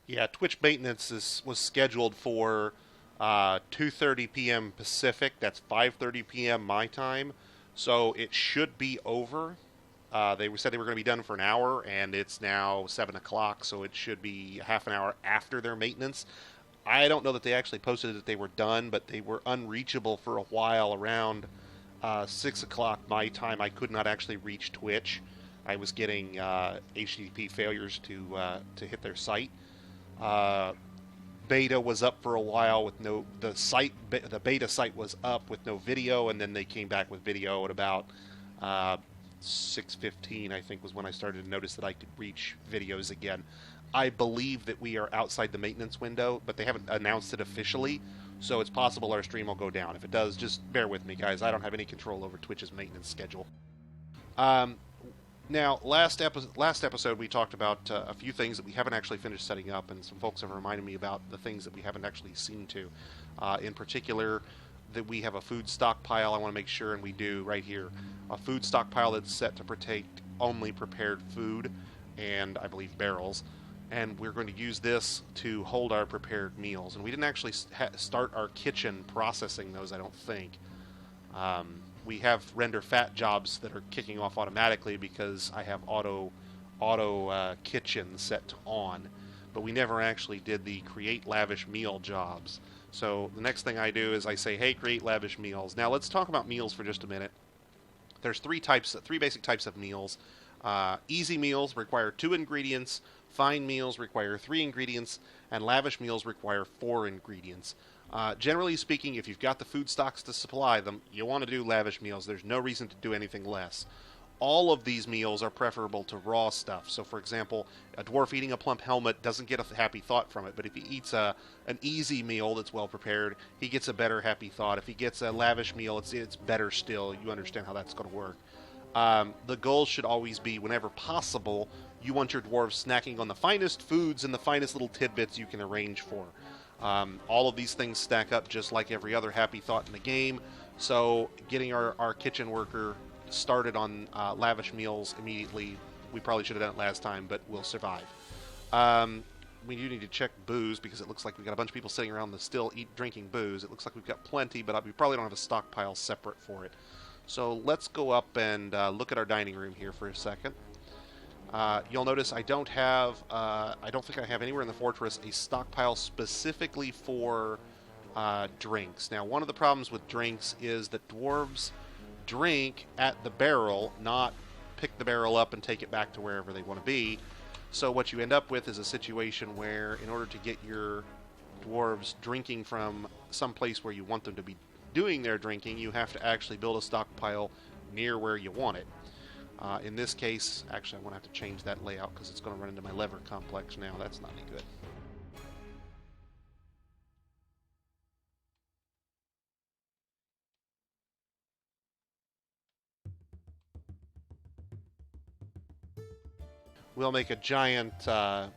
Yeah, Twitch maintenance was scheduled for 2:30 p.m. Pacific. That's 5:30 p.m. my time. So it should be over. They said they were going to be done for an hour, and it's now 7 o'clock, so it should be half an hour after their maintenance. I don't know that they actually posted that they were done, but they were unreachable for a while around 6 o'clock my time. I could not actually reach Twitch. I was getting HTTP failures to hit their site. Uh, Beta was up for a while with no the beta site was up with no video, and then they came back with video at about uh, 6:15. I think was when I started to notice that I could reach videos again. I believe that we are outside the maintenance window, but they haven't announced it officially, so it's possible our stream will go down. If it does, just bear with me, guys. I don't have any control over Twitch's maintenance schedule. Um, Now, last episode we talked about a few things that we haven't actually finished setting up, and some folks have reminded me about the things that we haven't actually seen to. In particular, that we have a food stockpile. I want to make sure, and we do right here, a food stockpile that's set to protect only prepared food, and I believe barrels. And we're going to use this to hold our prepared meals. And we didn't actually start our kitchen processing those, I don't think. We have render fat jobs that are kicking off automatically because I have auto kitchen set to on, but we never actually did the create lavish meal jobs. So the next thing I do is I say, hey, create lavish meals. Now let's talk about meals for just a minute. There's three basic types of meals. Easy meals require 2 ingredients, fine meals require 3 ingredients, and lavish meals require 4 ingredients. Generally speaking, if you've got the food stocks to supply them, you want to do lavish meals. There's no reason to do anything less. All of these meals are preferable to raw stuff. So, for example, a dwarf eating a plump helmet doesn't get a happy thought from it, but if he eats an easy meal that's well prepared, he gets a better happy thought. If he gets a lavish meal, it's better still. You understand how that's going to work. The goal should always be, whenever possible, you want your dwarves snacking on the finest foods and the finest little tidbits you can arrange for. All of these things stack up just like every other happy thought in the game, so getting our kitchen worker started on lavish meals immediately, we probably should have done it last time, but we'll survive. We do need to check booze, because it looks like we've got a bunch of people sitting around still drinking booze. It looks like we've got plenty, but we probably don't have a stockpile separate for it. So let's go up and look at our dining room here for a second. You'll notice I don't think I have anywhere in the fortress a stockpile specifically for drinks. Now, one of the problems with drinks is that dwarves drink at the barrel, not pick the barrel up and take it back to wherever they want to be. So what you end up with is a situation where, in order to get your dwarves drinking from some place where you want them to be doing their drinking, you have to actually build a stockpile near where you want it. In this case, actually, I want to have to change that layout because it's going to run into my lever complex now. That's not any good. We'll make a giant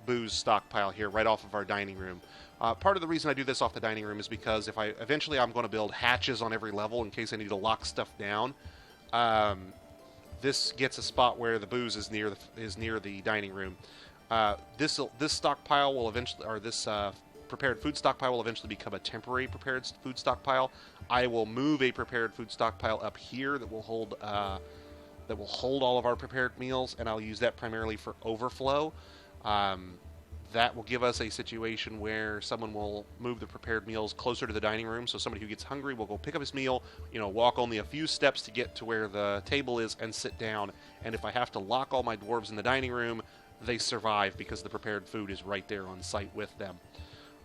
booze stockpile here right off of our dining room. Part of the reason I do this off the dining room is because if eventually I'm going to build hatches on every level in case I need to lock stuff down. This gets a spot where the booze is near the dining room. This stockpile will eventually, or this prepared food stockpile will eventually become a temporary prepared food stockpile. I will move a prepared food stockpile up here that will hold all of our prepared meals, and I'll use that primarily for overflow. That will give us a situation where someone will move the prepared meals closer to the dining room, so somebody who gets hungry will go pick up his meal, walk only a few steps to get to where the table is and sit down. And if I have to lock all my dwarves in the dining room, they survive because the prepared food is right there on site with them.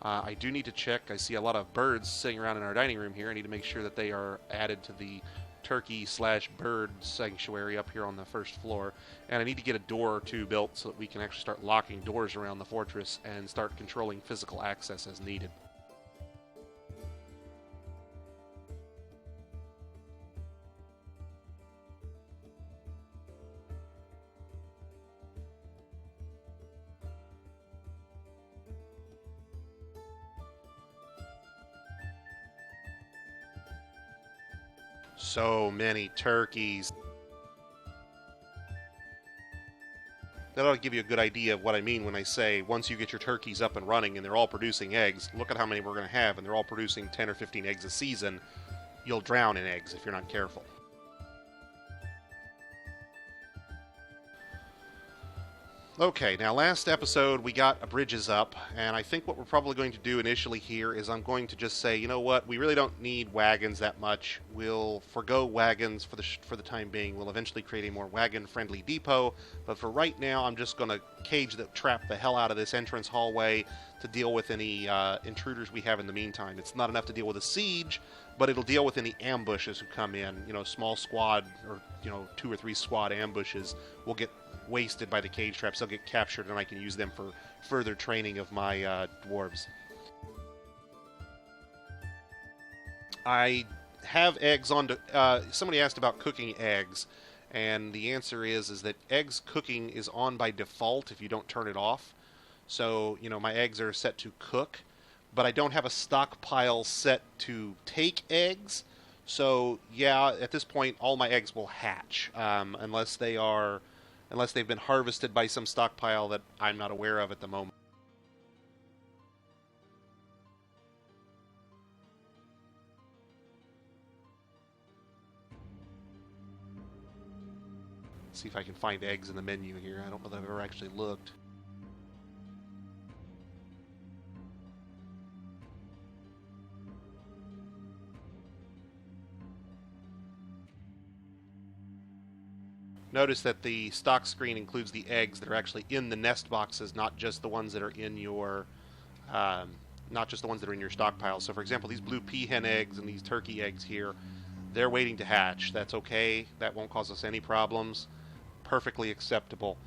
I do need to check. I see a lot of birds sitting around in our dining room here. I need to make sure that they are added to the turkey/bird sanctuary up here on the first floor, and I need to get a door or two built so that we can actually start locking doors around the fortress and start controlling physical access as needed. So many turkeys. that ought to give you a good idea of what I mean when I say once you get your turkeys up and running and they're all producing eggs, look at how many we're going to have, and they're all producing 10 or 15 eggs a season. You'll drown in eggs if you're not careful. Okay, now last episode we got bridges up, and I think what we're probably going to do initially here is I'm going to just say, you know what, we really don't need wagons that much. We'll forgo wagons for the time being. We'll eventually create a more wagon-friendly depot, but for right now I'm just going to trap the hell out of this entrance hallway to deal with any intruders we have in the meantime. It's not enough to deal with a siege, but it'll deal with any ambushes who come in. You know, small squad or 2 or 3 squad ambushes will get wasted by the cage traps. They'll get captured, and I can use them for further training of my dwarves. I have eggs on. Somebody asked about cooking eggs, and the answer is that eggs cooking is on by default if you don't turn it off. So my eggs are set to cook, but I don't have a stockpile set to take eggs. So yeah, at this point, all my eggs will hatch unless they've been harvested by some stockpile that I'm not aware of at the moment. Let's see if I can find eggs in the menu here. I don't know that I've ever actually looked. Notice that the stock screen includes the eggs that are actually in the nest boxes, not just the ones that are in your stockpile. So, for example, these blue peahen eggs and these turkey eggs here, they're waiting to hatch. That's okay. That won't cause us any problems. Perfectly acceptable.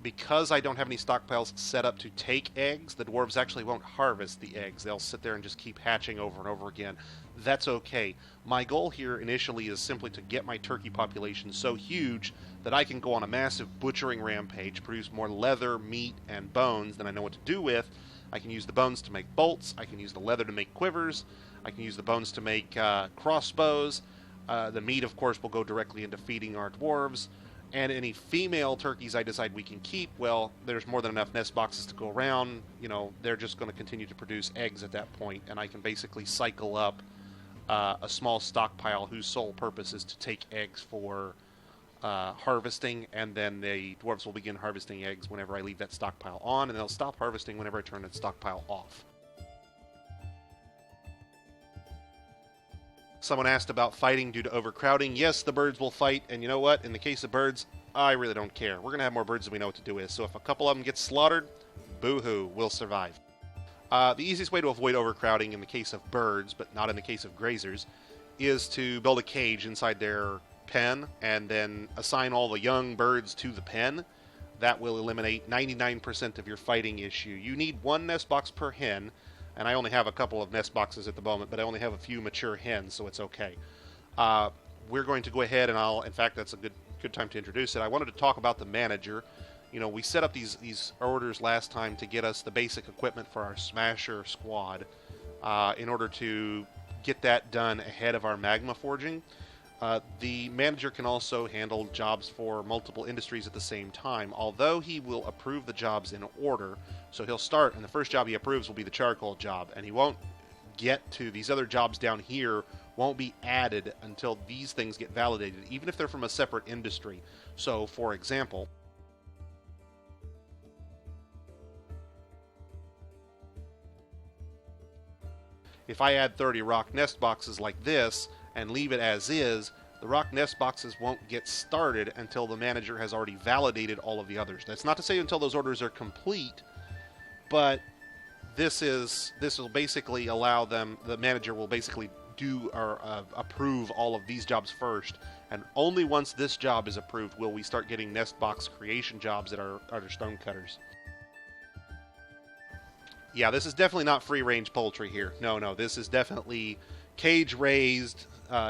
Because I don't have any stockpiles set up to take eggs, the dwarves actually won't harvest the eggs. They'll sit there and just keep hatching over and over again. That's okay. My goal here initially is simply to get my turkey population so huge that I can go on a massive butchering rampage, produce more leather, meat, and bones than I know what to do with. I can use the bones to make bolts. I can use the leather to make quivers. I can use the bones to make crossbows. The meat, of course, will go directly into feeding our dwarves. And any female turkeys I decide we can keep, well, there's more than enough nest boxes to go around. They're just going to continue to produce eggs at that point, and I can basically cycle up a small stockpile whose sole purpose is to take eggs for harvesting, and then the dwarves will begin harvesting eggs whenever I leave that stockpile on, and they'll stop harvesting whenever I turn that stockpile off. Someone asked about fighting due to overcrowding. Yes, the birds will fight, and you know what? In the case of birds, I really don't care. We're going to have more birds than we know what to do with, so if a couple of them get slaughtered, boo-hoo, we'll survive. The easiest way to avoid overcrowding in the case of birds, but not in the case of grazers, is to build a cage inside their pen and then assign all the young birds to the pen. That will eliminate 99% of your fighting issue. You need 1 nest box per hen, and I only have a couple of nest boxes at the moment, but I only have a few mature hens, so it's okay. We're going to go ahead and in fact, that's a good time to introduce it. I wanted to talk about the manager. We set up these orders last time to get us the basic equipment for our Smasher squad in order to get that done ahead of our magma forging. The manager can also handle jobs for multiple industries at the same time, although he will approve the jobs in order. So he'll start, and the first job he approves will be the charcoal job, and he won't get to these other jobs down here, won't be added until these things get validated, even if they're from a separate industry. So, for example, if I add 30 rock nest boxes like this and leave it as is, the rock nest boxes won't get started until the manager has already validated all of the others. That's not to say until those orders are complete, but this will basically allow them, the manager will basically do or approve all of these jobs first, and only once this job is approved will we start getting nest box creation jobs at our stone cutters. Yeah, this is definitely not free-range poultry here. No, this is definitely cage-raised,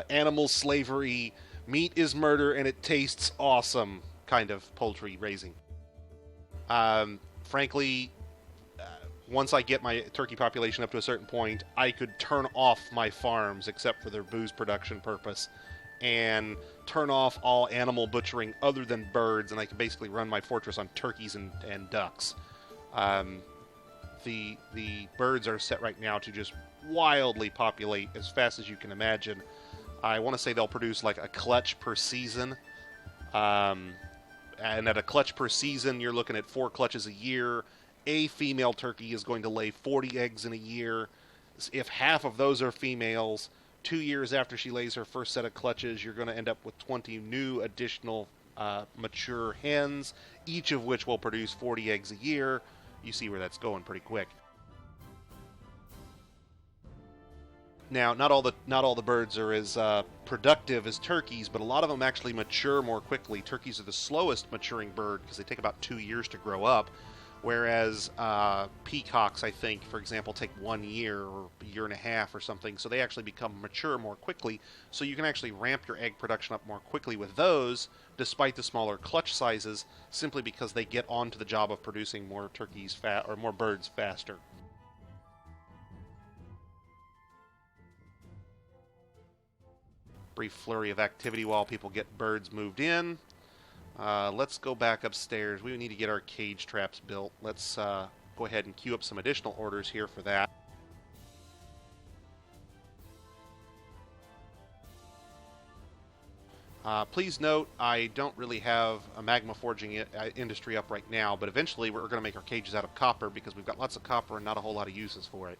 animal slavery, meat is murder, and it tastes awesome kind of poultry raising. Frankly, once I get my turkey population up to a certain point, I could turn off my farms except for their booze production purpose, and turn off all animal butchering other than birds, and I can basically run my fortress on turkeys and ducks. Um, the birds are set right now to just wildly populate as fast as you can imagine. I want to say they'll produce like a clutch per season. Um, and at a clutch per season, you're looking at 4 clutches a year. A female turkey is going to lay 40 eggs in a year. If half of those are females, 2 years after she lays her first set of clutches, you're going to end up with 20 new additional mature hens, each of which will produce 40 eggs a year. You see where that's going pretty quick. Now, not all the birds are as productive as turkeys, but a lot of them actually mature more quickly. Turkeys are the slowest maturing bird because they take about 2 years to grow up, whereas peacocks, I think, for example, take 1 year or a year and a half or something. So they actually become mature more quickly. So you can actually ramp your egg production up more quickly with those, despite the smaller clutch sizes, simply because they get onto the job of producing more turkeys or more birds faster. Brief flurry of activity while people get birds moved in. Let's go back upstairs. We need to get our cage traps built. Let's go ahead and queue up some additional orders here for that. Please note, I don't really have a magma forging industry up right now, but eventually we're going to make our cages out of copper because we've got lots of copper and not a whole lot of uses for it.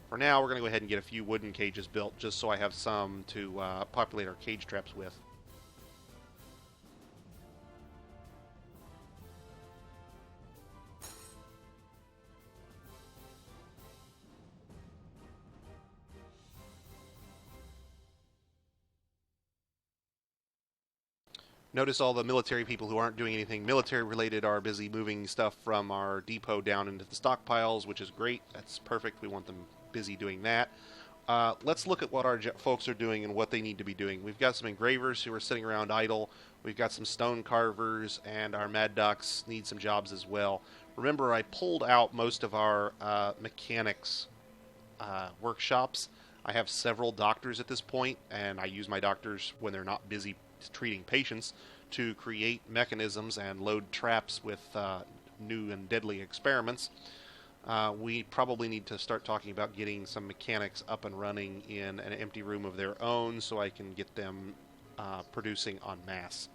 For now, we're going to go ahead and get a few wooden cages built just so I have some to populate our cage traps with. Notice all the military people who aren't doing anything military related are busy moving stuff from our depot down into the stockpiles, which is great. That's perfect. We want them busy doing that. Let's look at what our folks are doing and what they need to be doing. We've got some engravers who are sitting around idle. We've got some stone carvers, and our mad ducks need some jobs as well. Remember, I pulled out most of our mechanics workshops. I have several doctors at this point, and I use my doctors when they're not busy treating patients to create mechanisms and load traps with new and deadly experiments. We probably need to start talking about getting some mechanics up and running in an empty room of their own so I can get them producing en masse.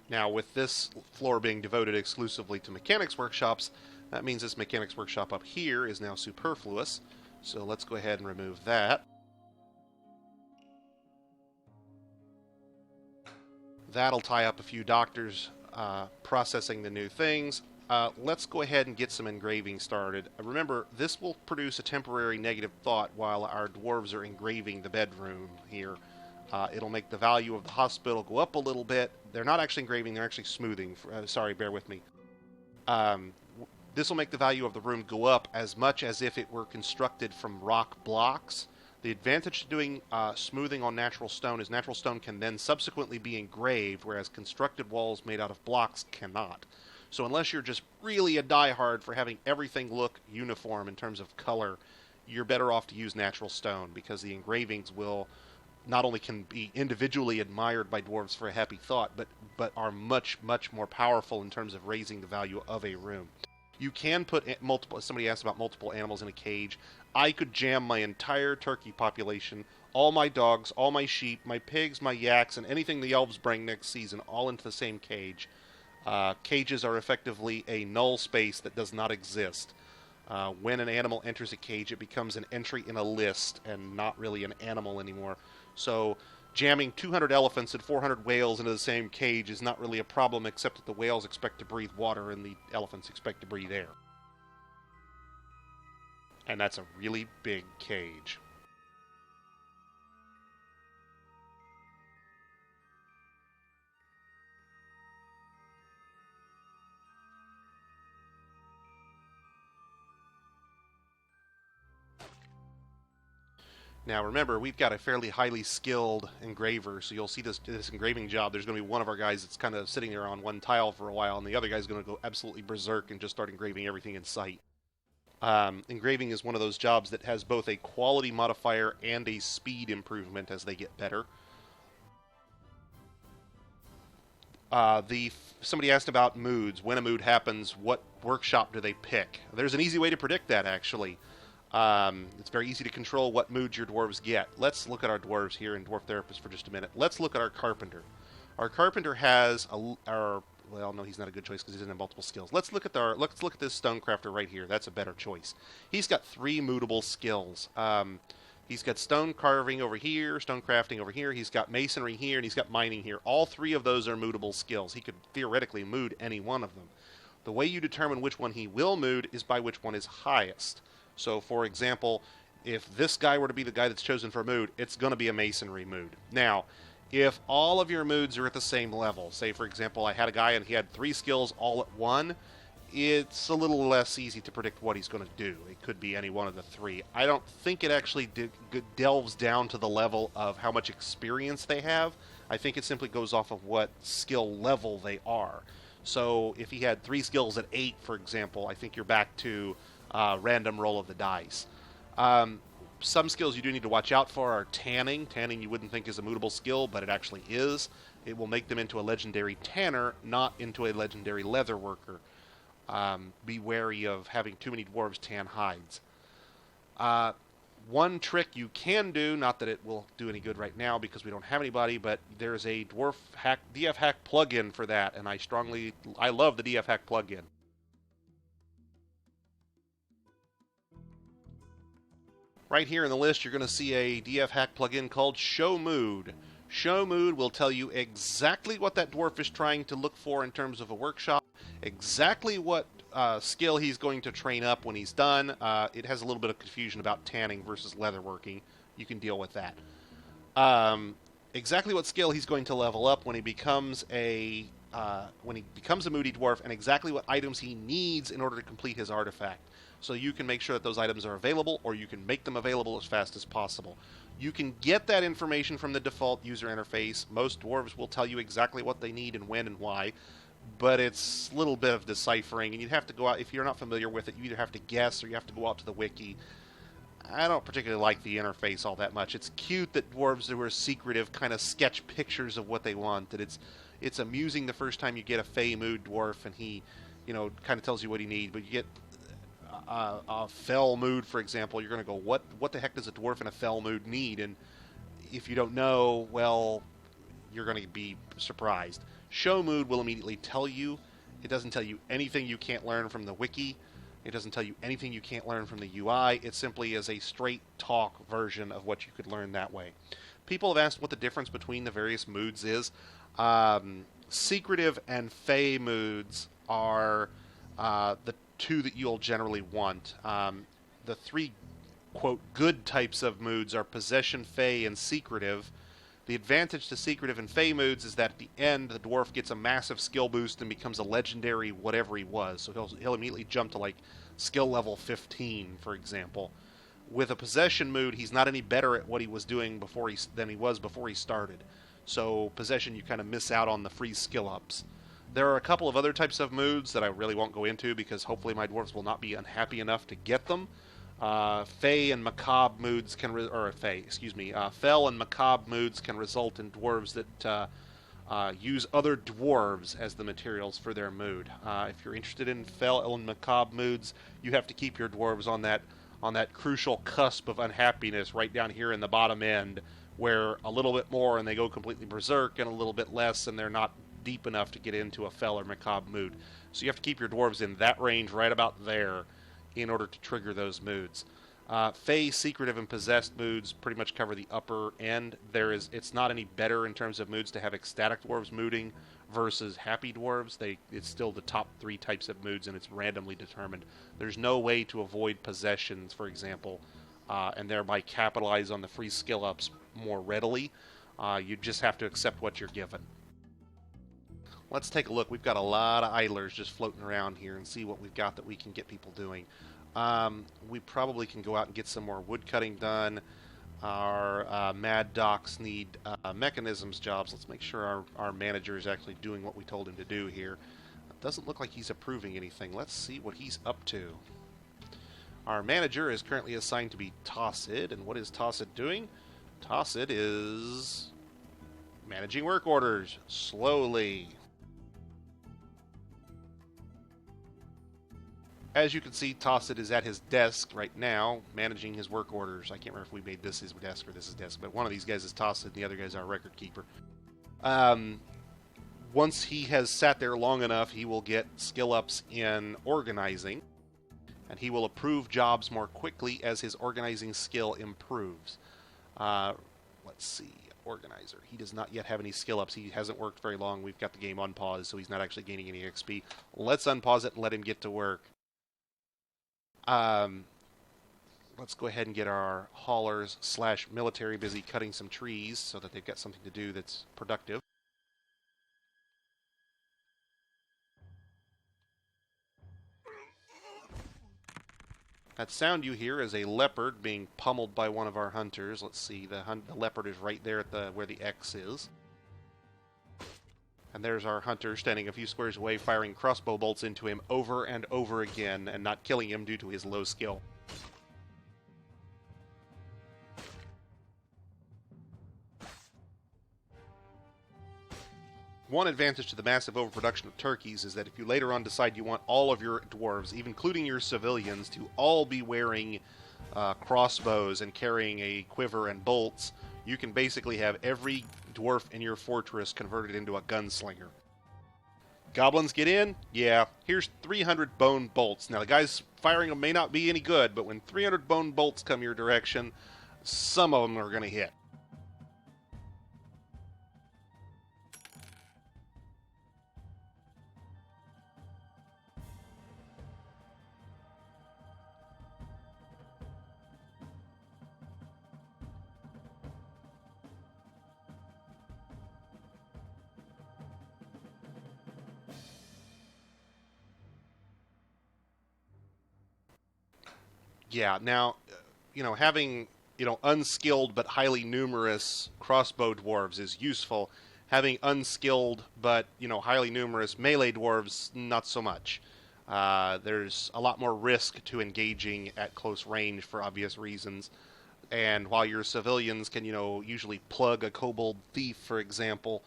Now, with this floor being devoted exclusively to mechanics workshops, that means this mechanics workshop up here is now superfluous. So let's go ahead and remove that. That'll tie up a few doctors processing the new things. Let's go ahead and get some engraving started. Remember, this will produce a temporary negative thought while our dwarves are engraving the bedroom here. It'll make the value of the hospital go up a little bit. They're not actually engraving, they're actually smoothing. Sorry, bear with me. This will make the value of the room go up as much as if it were constructed from rock blocks. The advantage to doing smoothing on natural stone is natural stone can then subsequently be engraved, whereas constructed walls made out of blocks cannot. So unless you're just really a diehard for having everything look uniform in terms of color, you're better off to use natural stone because the engravings will not only can be individually admired by dwarves for a happy thought, but are much, much more powerful in terms of raising the value of a room. You can put multiple, somebody asked about multiple animals in a cage. I could jam my entire turkey population, all my dogs, all my sheep, my pigs, my yaks, and anything the elves bring next season all into the same cage. Cages are effectively a null space that does not exist. When an animal enters a cage, it becomes an entry in a list and not really an animal anymore. So jamming 200 elephants and 400 whales into the same cage is not really a problem, except that the whales expect to breathe water and the elephants expect to breathe air. And that's a really big cage. Now remember, we've got a fairly highly skilled engraver, so you'll see this engraving job. There's going to be one of our guys that's kind of sitting there on one tile for a while, and the other guy's going to go absolutely berserk and just start engraving everything in sight. Engraving is one of those jobs that has both a quality modifier and a speed improvement as they get better. Somebody asked about moods. When a mood happens, what workshop do they pick? There's an easy way to predict that, actually. It's very easy to control what moods your dwarves get. Let's look at our dwarves here in Dwarf Therapist for just a minute. Let's look at our carpenter. Our carpenter has well, no, he's not a good choice because he doesn't have multiple skills. Let's look at this stonecrafter right here. That's a better choice. He's got 3 moodable skills. He's got stone carving over here, stone crafting over here. He's got masonry here, and he's got mining here. All 3 of those are moodable skills. He could theoretically mood any one of them. The way you determine which one he will mood is by which one is highest. So, for example, if this guy were to be the guy that's chosen for a mood, it's going to be a masonry mood. Now, if all of your moods are at the same level, say, for example, I had a guy and he had 3 skills all at 1, it's a little less easy to predict what he's going to do. It could be any one of the 3. I don't think it actually delves down to the level of how much experience they have. I think it simply goes off of what skill level they are. So if he had 3 skills at 8, for example, I think you're back to random roll of the dice. Some skills you do need to watch out for are tanning. Tanning you wouldn't think is a moodable skill, but it actually is. It will make them into a legendary tanner, not into a legendary leather worker. Be wary of having too many dwarves tan hides. One trick you can do, not that it will do any good right now because we don't have anybody, but there's a DF hack plugin for that, and I love the DF hack plugin. Right here in the list, you're going to see a DF hack plugin called Show Mood. Show Mood will tell you exactly what that dwarf is trying to look for in terms of a workshop, exactly what skill he's going to train up when he's done. It has a little bit of confusion about tanning versus leatherworking. You can deal with that. Exactly what skill he's going to level up when he becomes a moody dwarf, and exactly what items he needs in order to complete his artifact. So you can make sure that those items are available, or you can make them available as fast as possible. You can get that information from the default user interface. Most dwarves will tell you exactly what they need and when and why, but it's a little bit of deciphering, and you'd have to go out, if you're not familiar with it, you either have to guess or you have to go out to the wiki. I don't particularly like the interface all that much. It's cute that dwarves who are secretive kind of sketch pictures of what they want, that it's amusing the first time you get a Fey Mood dwarf and he, kind of tells you what he needs, but you get a Fell Mood, for example, you're going to go, what the heck does a dwarf in a Fell Mood need? And if you don't know, well, you're going to be surprised. Show Mood will immediately tell you. It doesn't tell you anything you can't learn from the wiki. It doesn't tell you anything you can't learn from the UI. It simply is a straight talk version of what you could learn that way. People have asked what the difference between the various moods is. Secretive and Fey moods are the 2 that you'll generally want. The 3, quote, good types of moods are Possession, Fey, and Secretive. The advantage to Secretive and Fey moods is that at the end, the dwarf gets a massive skill boost and becomes a legendary whatever he was. So he'll immediately jump to, skill level 15, for example. With a Possession mood, he's not any better at what he was doing than he was before he started. So Possession, you kind of miss out on the free skill ups. There are a couple of other types of moods that I really won't go into because hopefully my dwarves will not be unhappy enough to get them. Fey and Macabre moods Fell and Macabre moods can result in dwarves that use other dwarves as the materials for their mood. If you're interested in Fell and Macabre moods, you have to keep your dwarves on that crucial cusp of unhappiness right down here in the bottom end, where a little bit more and they go completely berserk, and a little bit less and they're not deep enough to get into a Fell or Macabre mood. So you have to keep your dwarves in that range right about there in order to trigger those moods. Fey, Secretive, and Possessed moods pretty much cover the upper end. It's not any better in terms of moods to have ecstatic dwarves mooding versus happy dwarves. It's still the top 3 types of moods, and it's randomly determined. There's no way to avoid possessions, for example, and thereby capitalize on the free skill ups more readily. You just have to accept what you're given. Let's take a look. We've got a lot of idlers just floating around here and see what we've got that we can get people doing. We probably can go out and get some more wood cutting done. Our Mad Docs need mechanisms jobs. Let's make sure our manager is actually doing what we told him to do here. It doesn't look like he's approving anything. Let's see what he's up to. Our manager is currently assigned to be Tossid, and what is Tossid doing? Tossid is managing work orders slowly. As you can see, Tossid is at his desk right now, managing his work orders. I can't remember if we made this his desk or this his desk, but one of these guys is Tossid, and the other guy's our record keeper. Once he has sat there long enough, he will get skill ups in organizing, and he will approve jobs more quickly as his organizing skill improves. Let's see, organizer. He does not yet have any skill ups. He hasn't worked very long. We've got the game on pause, so he's not actually gaining any XP. Let's unpause it and let him get to work. Let's go ahead and get our haulers / military busy cutting some trees so that they've got something to do that's productive. That sound you hear is a leopard being pummeled by one of our hunters. Let's see, the leopard is right there at where the X is. And there's our hunter standing a few squares away, firing crossbow bolts into him over and over again and not killing him due to his low skill. One advantage to the massive overproduction of turkeys is that if you later on decide you want all of your dwarves, even including your civilians, to all be wearing crossbows and carrying a quiver and bolts, you can basically have every dwarf in your fortress converted into a gunslinger. Goblins get in? Yeah, here's 300 bone bolts. Now, the guys firing them may not be any good, but when 300 bone bolts come your direction, some of them are going to hit. Yeah, now, having, unskilled but highly numerous crossbow dwarves is useful. Having unskilled but, highly numerous melee dwarves, not so much. There's a lot more risk to engaging at close range for obvious reasons. And while your civilians can, usually plug a kobold thief, for example,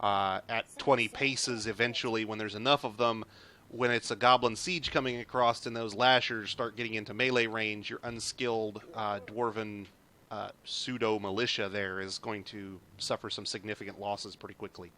at 20 paces eventually when there's enough of them, when it's a goblin siege coming across and those lashers start getting into melee range, your unskilled dwarven pseudo-militia there is going to suffer some significant losses pretty quickly.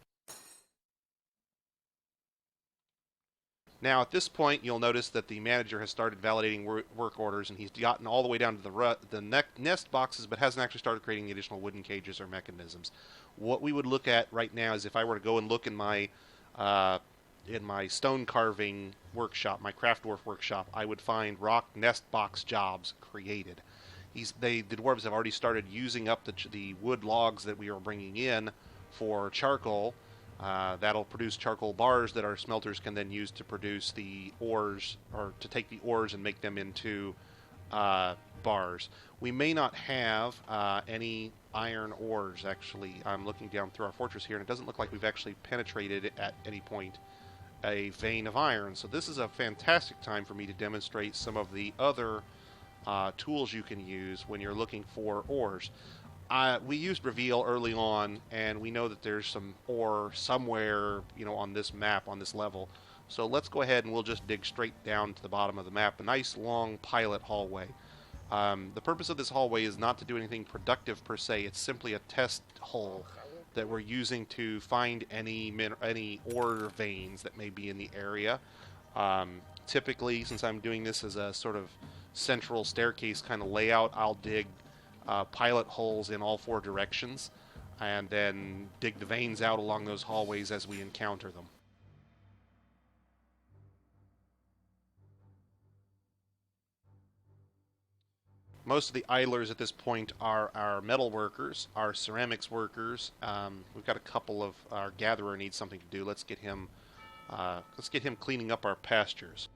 Now, at this point, you'll notice that the manager has started validating work orders, and he's gotten all the way down to the nest boxes, but hasn't actually started creating the additional wooden cages or mechanisms. What we would look at right now is if I were to go and look in my stone carving workshop, my craft dwarf workshop, I would find rock nest box jobs created. The dwarves have already started using up the wood logs that we are bringing in for charcoal. That'll produce charcoal bars that our smelters can then use to produce the ores, or to take the ores and make them into bars. We may not have any iron ores, actually. I'm looking down through our fortress here, and it doesn't look like we've actually penetrated at any point a vein of iron. So this is a fantastic time for me to demonstrate some of the other tools you can use when you're looking for ores. We used Reveal early on, and we know that there's some ore somewhere, on this map, on this level. So let's go ahead and we'll just dig straight down to the bottom of the map, a nice long pilot hallway. The purpose of this hallway is not to do anything productive per se. It's simply a test hole that we're using to find any ore veins that may be in the area. Typically, since I'm doing this as a sort of central staircase kind of layout, I'll dig pilot holes in all 4 directions and then dig the veins out along those hallways as we encounter them. Most of the idlers at this point are our metal workers, our ceramics workers. We've got a couple of our gatherer needs something to do. Let's get him cleaning up our pastures.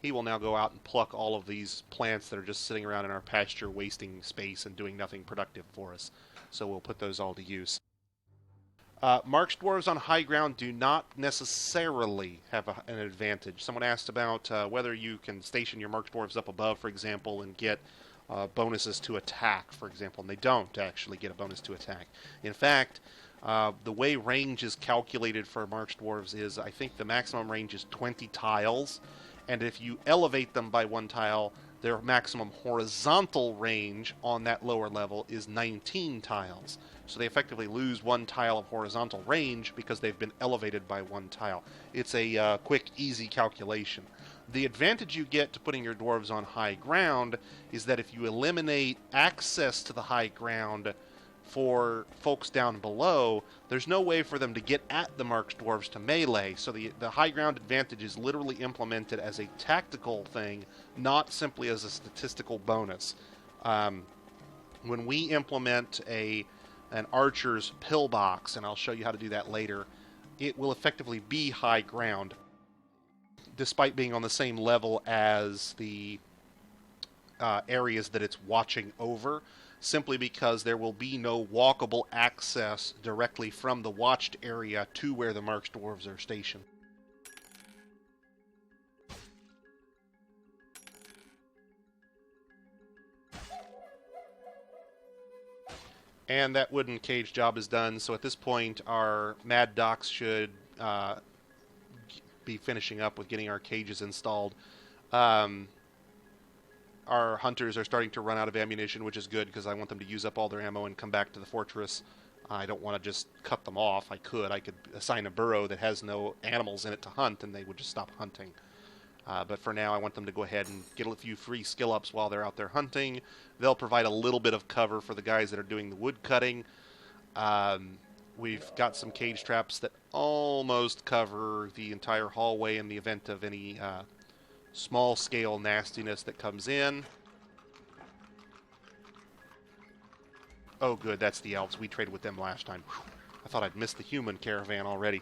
he will now go out and pluck all of these plants that are just sitting around in our pasture wasting space and doing nothing productive for us. So we'll put those all to use. March dwarves on high ground do not necessarily have an advantage. Someone asked about whether you can station your march dwarves up above, for example, and get bonuses to attack, for example, and they don't actually get a bonus to attack. In fact, the way range is calculated for march dwarves is, I think the maximum range is 20 tiles, and if you elevate them by 1 tile, their maximum horizontal range on that lower level is 19 tiles. So they effectively lose 1 tile of horizontal range because they've been elevated by 1 tile. It's a quick, easy calculation. The advantage you get to putting your dwarves on high ground is that if you eliminate access to the high ground for folks down below, there's no way for them to get at the march dwarves to melee. So the high ground advantage is literally implemented as a tactical thing, not simply as a statistical bonus. When we implement an archer's pillbox, and I'll show you how to do that later, it will effectively be high ground, despite being on the same level as the areas that it's watching over, simply because there will be no walkable access directly from the watched area to where the march dwarves are stationed. And that wooden cage job is done, so at this point our Mad Docs should be finishing up with getting our cages installed. Our hunters are starting to run out of ammunition, which is good because I want them to use up all their ammo and come back to the fortress. I don't want to just cut them off. I could assign a burrow that has no animals in it to hunt, and they would just stop hunting. But for now, I want them to go ahead and get a few free skill ups while they're out there hunting. They'll provide a little bit of cover for the guys that are doing the wood cutting. We've got some cage traps that almost cover the entire hallway in the event of any small-scale nastiness that comes in. Oh, good, that's the elves. We traded with them last time. Whew. I thought I'd missed the human caravan already.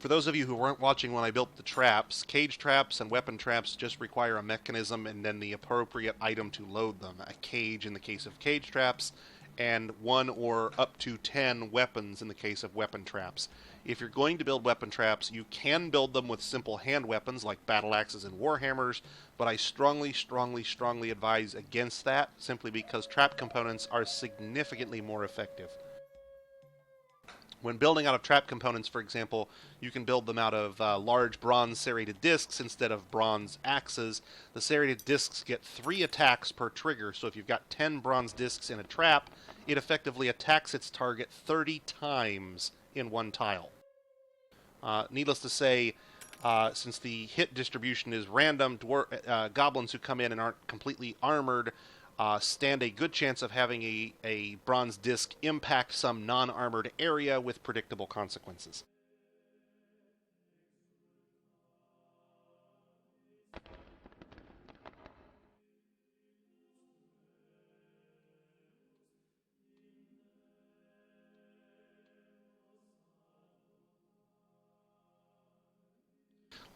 For those of you who weren't watching when I built the traps, cage traps and weapon traps just require a mechanism and then the appropriate item to load them. A cage in the case of cage traps, and 1 or up to 10 weapons in the case of weapon traps. If you're going to build weapon traps, you can build them with simple hand weapons like battle axes and warhammers, but I strongly, strongly, strongly advise against that, simply because trap components are significantly more effective. When building out of trap components, for example, you can build them out of large bronze serrated discs instead of bronze axes. The serrated discs get 3 attacks per trigger, so if you've got 10 bronze discs in a trap, it effectively attacks its target 30 times in 1 tile. Needless to say, since the hit distribution is random, goblins who come in and aren't completely armored stand a good chance of having a bronze disc impact some non-armored area with predictable consequences.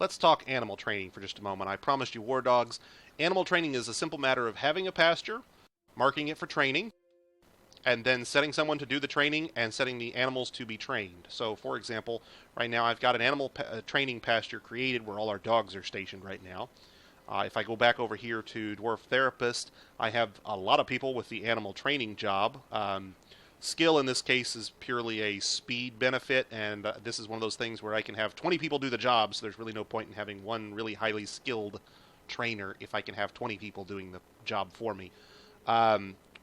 Let's talk animal training for just a moment. I promised you war dogs. Animal training is a simple matter of having a pasture, marking it for training, and then setting someone to do the training and setting the animals to be trained. So, for example, right now I've got an animal training pasture created where all our dogs are stationed right now. If I go back over here to Dwarf Therapist, I have a lot of people with the animal training job. Skill in this case is purely a speed benefit, and this is one of those things where I can have 20 people do the job, so there's really no point in having one really highly skilled trainer if I can have 20 people doing the job for me.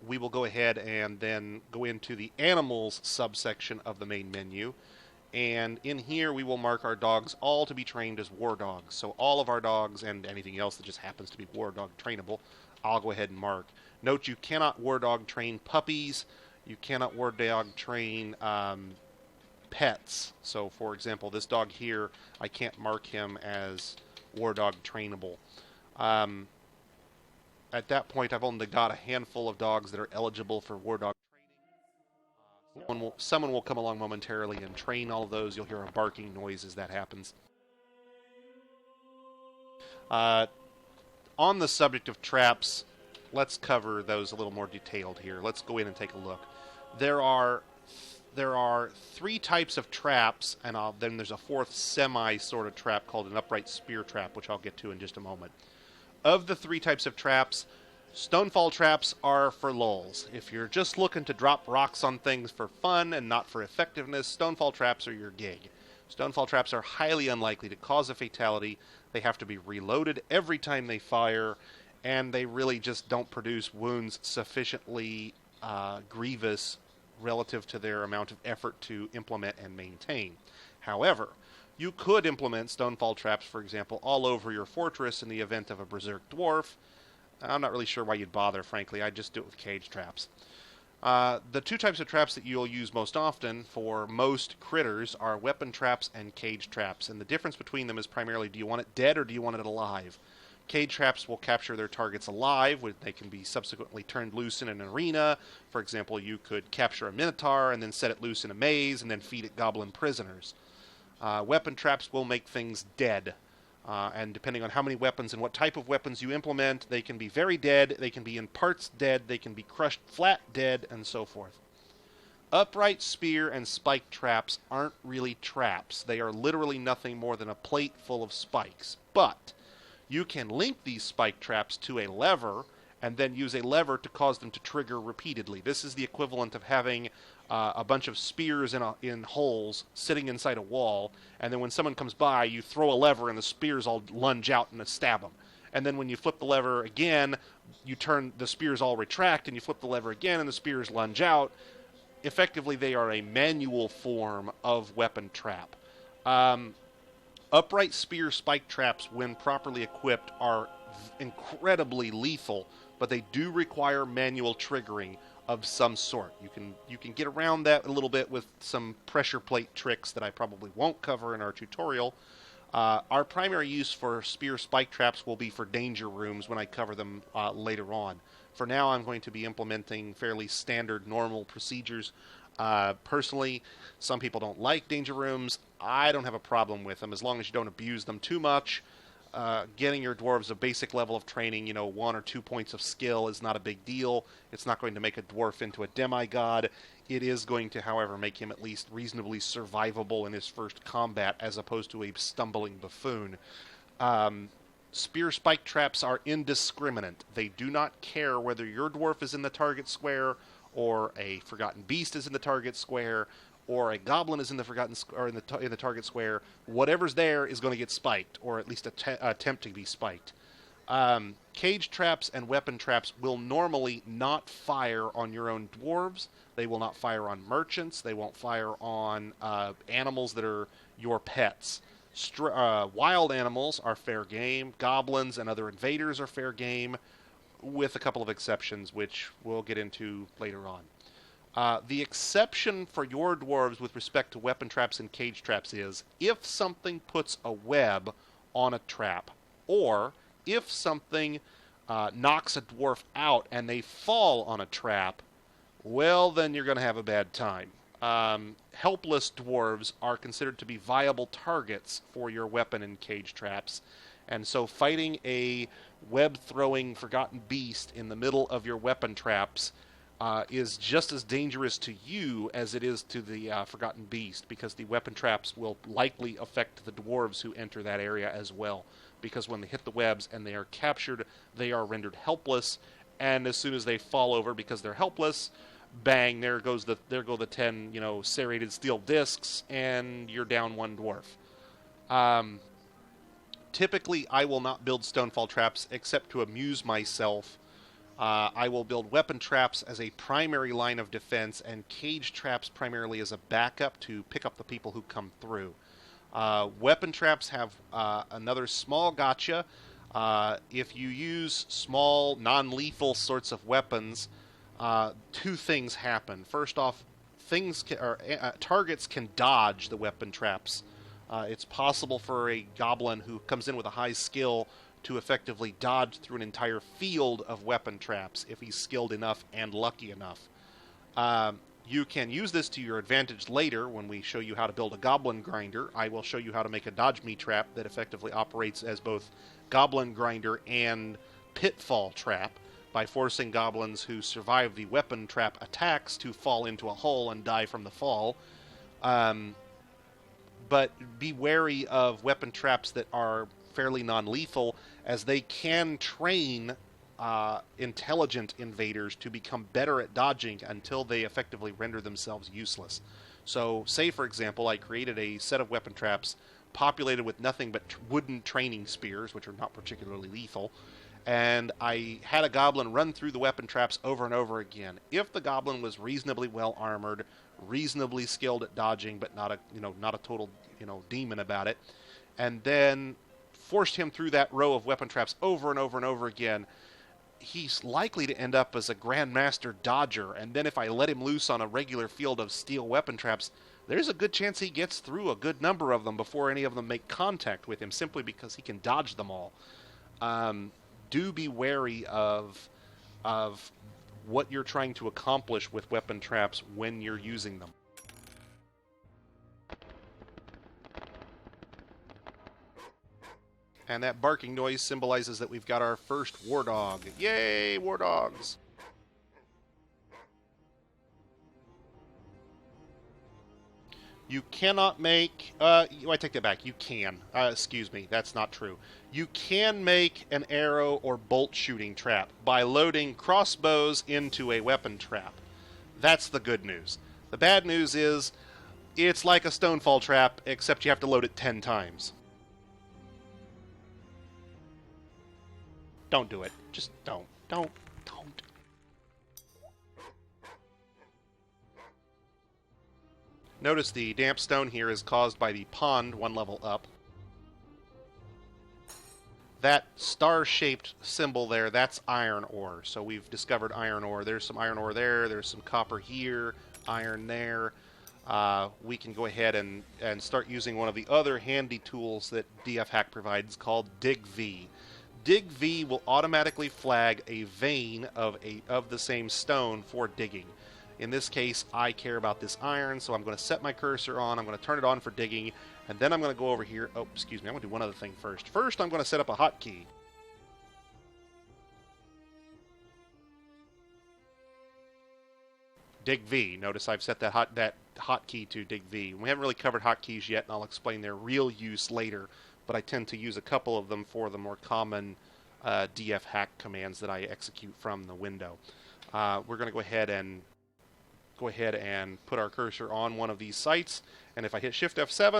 We will go ahead and then go into the animals subsection of the main menu, and in here we will mark our dogs all to be trained as war dogs. So all of our dogs and anything else that just happens to be war dog trainable, I'll go ahead and mark. Note you cannot war dog train puppies. You cannot war dog train pets. So, for example, this dog here, I can't mark him as war dog trainable. At that point, I've only got a handful of dogs that are eligible for war dog training. Someone will come along momentarily and train all of those. You'll hear a barking noise as that happens. On the subject of traps, let's cover those a little more detailed here. Let's go in and take a look. There are 3 types of traps, and then there's a 4th semi sort of trap called an upright spear trap, which I'll get to in just a moment. Of the 3 types of traps, stonefall traps are for lulz. If you're just looking to drop rocks on things for fun and not for effectiveness, stonefall traps are your gig. Stonefall traps are highly unlikely to cause a fatality. They have to be reloaded every time they fire, and they really just don't produce wounds sufficiently grievous relative to their amount of effort to implement and maintain. However, you could implement stonefall traps, for example, all over your fortress in the event of a berserk dwarf. I'm not really sure why you'd bother, frankly. I'd just do it with cage traps. The 2 types of traps that you'll use most often for most critters are weapon traps and cage traps, and the difference between them is primarily, do you want it dead or do you want it alive? Cage traps will capture their targets alive. They can be subsequently turned loose in an arena. For example, you could capture a minotaur and then set it loose in a maze and then feed it goblin prisoners. Weapon traps will make things dead. And depending on how many weapons and what type of weapons you implement, they can be very dead, they can be in parts dead, they can be crushed flat dead, and so forth. Upright spear and spike traps aren't really traps. They are literally nothing more than a plate full of spikes. But you can link these spike traps to a lever and then use a lever to cause them to trigger repeatedly. This is the equivalent of having a bunch of spears in holes sitting inside a wall, and then when someone comes by, you throw a lever and the spears all lunge out and stab them. And then when you flip the lever again, the spears all retract, and you flip the lever again and the spears lunge out. Effectively, they are a manual form of weapon trap. Upright spear spike traps, when properly equipped, are incredibly lethal, but they do require manual triggering of some sort. You can get around that a little bit with some pressure plate tricks that I probably won't cover in our tutorial. Our primary use for spear spike traps will be for danger rooms when I cover them later on. For now, I'm going to be implementing fairly standard, normal procedures. Personally, some people don't like danger rooms. I don't have a problem with them as long as you don't abuse them too much. Getting your dwarves a basic level of training, 1 or 2 points of skill is not a big deal. It's not going to make a dwarf into a demigod. It is going to, however, make him at least reasonably survivable in his first combat as opposed to a stumbling buffoon. Spear spike traps are indiscriminate. They do not care whether your dwarf is in the target square or a forgotten beast is in the target square or a goblin is in the in the target square. Whatever's there is going to get spiked, or at least attempt to be spiked. Cage traps and weapon traps will normally not fire on your own dwarves. They will not fire on merchants. They won't fire on animals that are your pets. Wild animals are fair game. Goblins and other invaders are fair game, with a couple of exceptions, which we'll get into later on. The exception for your dwarves with respect to weapon traps and cage traps is if something puts a web on a trap, or if something knocks a dwarf out and they fall on a trap, well, then you're going to have a bad time. Helpless dwarves are considered to be viable targets for your weapon and cage traps, and so fighting a web-throwing forgotten beast in the middle of your weapon traps is just as dangerous to you as it is to the forgotten beast, because the weapon traps will likely affect the dwarves who enter that area as well, because when they hit the webs and they are captured, they are rendered helpless, and as soon as they fall over because they're helpless, bang, there go the 10 serrated steel discs, and you're down 1 dwarf. Typically, I will not build stonefall traps except to amuse myself. I will build weapon traps as a primary line of defense, and cage traps primarily as a backup to pick up the people who come through. Weapon traps have another small gotcha. If you use small, non-lethal sorts of weapons, 2 things happen. First off, targets can dodge the weapon traps. It's possible for a goblin who comes in with a high skill to effectively dodge through an entire field of weapon traps if he's skilled enough and lucky enough. You can use this to your advantage later when we show you how to build a goblin grinder. I will show you how to make a dodge me trap that effectively operates as both goblin grinder and pitfall trap by forcing goblins who survive the weapon trap attacks to fall into a hole and die from the fall. But be wary of weapon traps that are fairly non-lethal, as they can train intelligent invaders to become better at dodging until they effectively render themselves useless. So, say for example, I created a set of weapon traps populated with nothing but wooden training spears, which are not particularly lethal, and I had a goblin run through the weapon traps over and over again. If the goblin was reasonably well armored, reasonably skilled at dodging, but not a total demon about it, and then forced him through that row of weapon traps over and over and over again, he's likely to end up as a Grandmaster Dodger. And then if I let him loose on a regular field of steel weapon traps, there's a good chance he gets through a good number of them before any of them make contact with him, simply because he can dodge them all. Do be wary of what you're trying to accomplish with weapon traps when you're using them. And that barking noise symbolizes that we've got our first war dog. Yay, war dogs! You cannot make... I take that back. You can. Excuse me. That's not true. You can make an arrow or bolt shooting trap by loading crossbows into a weapon trap. That's the good news. The bad news is it's like a stonefall trap, except you have to load it 10 times. Don't do it. Just don't. Don't. Notice the damp stone here is caused by the pond one level up. That star-shaped symbol there, that's iron ore. So we've discovered iron ore. There's some iron ore there. There's some copper here. Iron there. We can go ahead and start using one of the other handy tools that DF Hack provides called Dig V. Dig V will automatically flag a vein of the same stone for digging. In this case, I care about this iron, so I'm going to set my cursor on, I'm going to turn it on for digging, and then I'm going to go over here. Oh, excuse me, I'm going to do one other thing first. First, I'm going to set up a hotkey. Dig V. Notice I've set that hotkey to Dig V. We haven't really covered hotkeys yet, and I'll explain their real use later, but I tend to use a couple of them for the more common DF Hack commands that I execute from the window. We're going to go ahead and put our cursor on one of these sites, and if I hit Shift F7,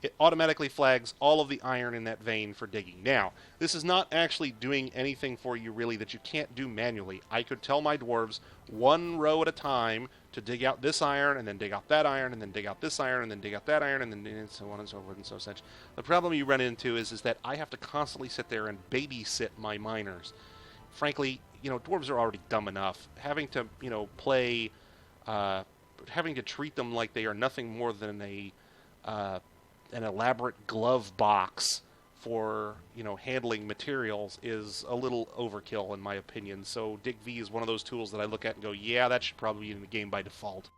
it automatically flags all of the iron in that vein for digging. Now, this is not actually doing anything for you really that you can't do manually. I could tell my dwarves one row at a time to dig out this iron, and then dig out that iron, and then dig out this iron, and then dig out that iron, and so on and so forth and so such. The problem you run into is that I have to constantly sit there and babysit my miners. Frankly, dwarves are already dumb enough. Having to, having to treat them like they are nothing more than an elaborate glove box for, handling materials is a little overkill in my opinion. So Dig V is one of those tools that I look at and go, yeah, that should probably be in the game by default.